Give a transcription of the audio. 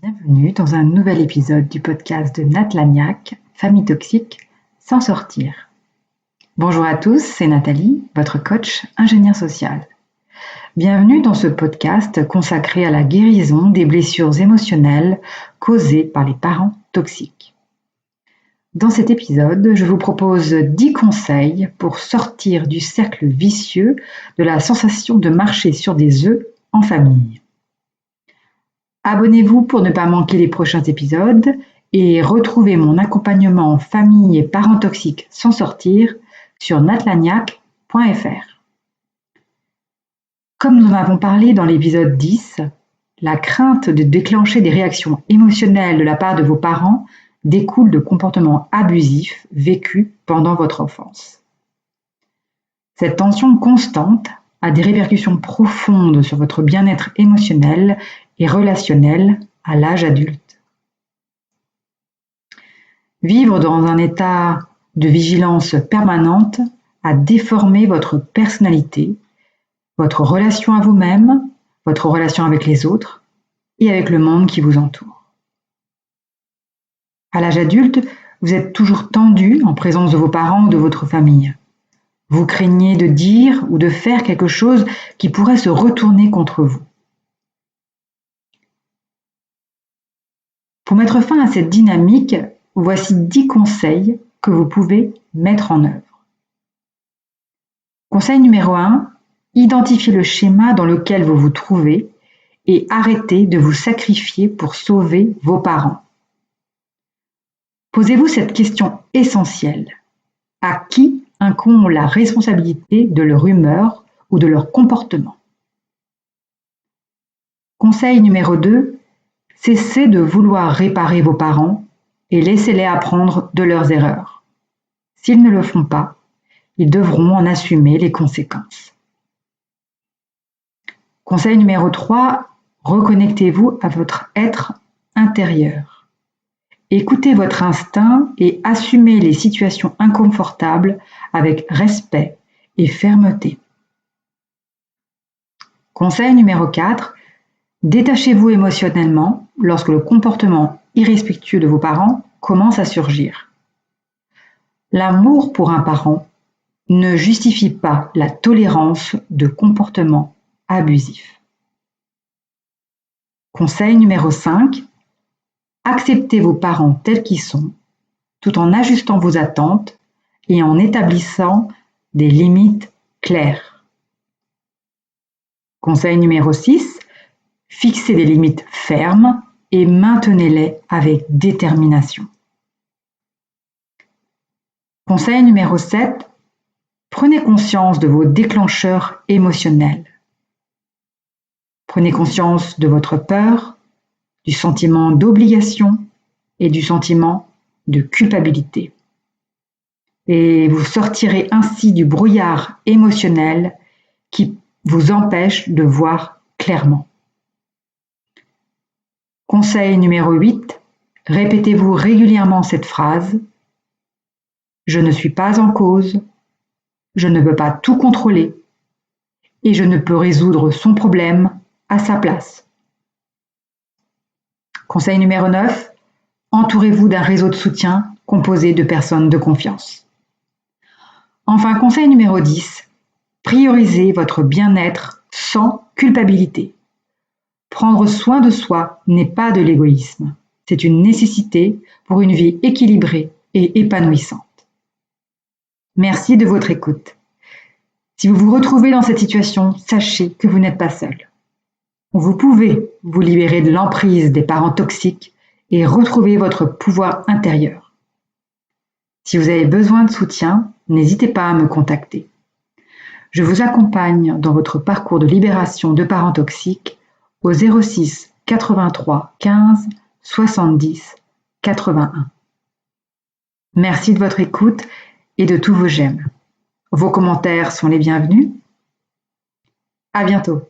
Bienvenue dans un nouvel épisode du podcast de Nat Lagnac, Famille toxique, s'en sortir. Bonjour à tous, c'est Nathalie, votre coach ingénieur social. Bienvenue dans ce podcast consacré à la guérison des blessures émotionnelles causées par les parents toxiques. Dans cet épisode, je vous propose 10 conseils pour sortir du cercle vicieux de la sensation de marcher sur des œufs en famille. Abonnez-vous pour ne pas manquer les prochains épisodes et retrouvez mon accompagnement famille et parents toxiques s'en sortir sur natlagnac.fr. Comme nous en avons parlé dans l'épisode 10, la crainte de déclencher des réactions émotionnelles de la part de vos parents découle de comportements abusifs vécus pendant votre enfance. Cette tension constante a des répercussions profondes sur votre bien-être émotionnel et relationnel à l'âge adulte. Vivre dans un état de vigilance permanente a déformé votre personnalité, votre relation à vous-même, votre relation avec les autres et avec le monde qui vous entoure. À l'âge adulte, vous êtes toujours tendu en présence de vos parents ou de votre famille. Vous craignez de dire ou de faire quelque chose qui pourrait se retourner contre vous. Pour mettre fin à cette dynamique, voici 10 conseils que vous pouvez mettre en œuvre. Conseil numéro 1, identifiez le schéma dans lequel vous vous trouvez et arrêtez de vous sacrifier pour sauver vos parents. Posez-vous cette question essentielle. À qui incombe la responsabilité de leur humeur ou de leur comportement? Conseil numéro 2, cessez de vouloir réparer vos parents et laissez-les apprendre de leurs erreurs. S'ils ne le font pas, ils devront en assumer les conséquences. Conseil numéro 3, reconnectez-vous à votre être intérieur. Écoutez votre instinct et assumez les situations inconfortables avec respect et fermeté. Conseil numéro 4, détachez-vous émotionnellement lorsque le comportement irrespectueux de vos parents commence à surgir. L'amour pour un parent ne justifie pas la tolérance de comportements abusifs. Conseil numéro 5, acceptez vos parents tels qu'ils sont, tout en ajustant vos attentes et en établissant des limites claires. Conseil numéro 6, fixez des limites fermes et maintenez-les avec détermination. Conseil numéro 7, prenez conscience de vos déclencheurs émotionnels. Prenez conscience de votre peur, du sentiment d'obligation et du sentiment de culpabilité. Et vous sortirez ainsi du brouillard émotionnel qui vous empêche de voir clairement. Conseil numéro 8, répétez-vous régulièrement cette phrase: je ne suis pas en cause, je ne peux pas tout contrôler et je ne peux résoudre son problème à sa place. Conseil numéro 9, entourez-vous d'un réseau de soutien composé de personnes de confiance. Enfin, conseil numéro 10, priorisez votre bien-être sans culpabilité. Prendre soin de soi n'est pas de l'égoïsme, c'est une nécessité pour une vie équilibrée et épanouissante. Merci de votre écoute. Si vous vous retrouvez dans cette situation, sachez que vous n'êtes pas seul. Vous pouvez vous libérer de l'emprise des parents toxiques et retrouver votre pouvoir intérieur. Si vous avez besoin de soutien, n'hésitez pas à me contacter. Je vous accompagne dans votre parcours de libération de parents toxiques au 06 83 15 70 81. Merci de votre écoute et de tous vos j'aime. Vos commentaires sont les bienvenus. À bientôt.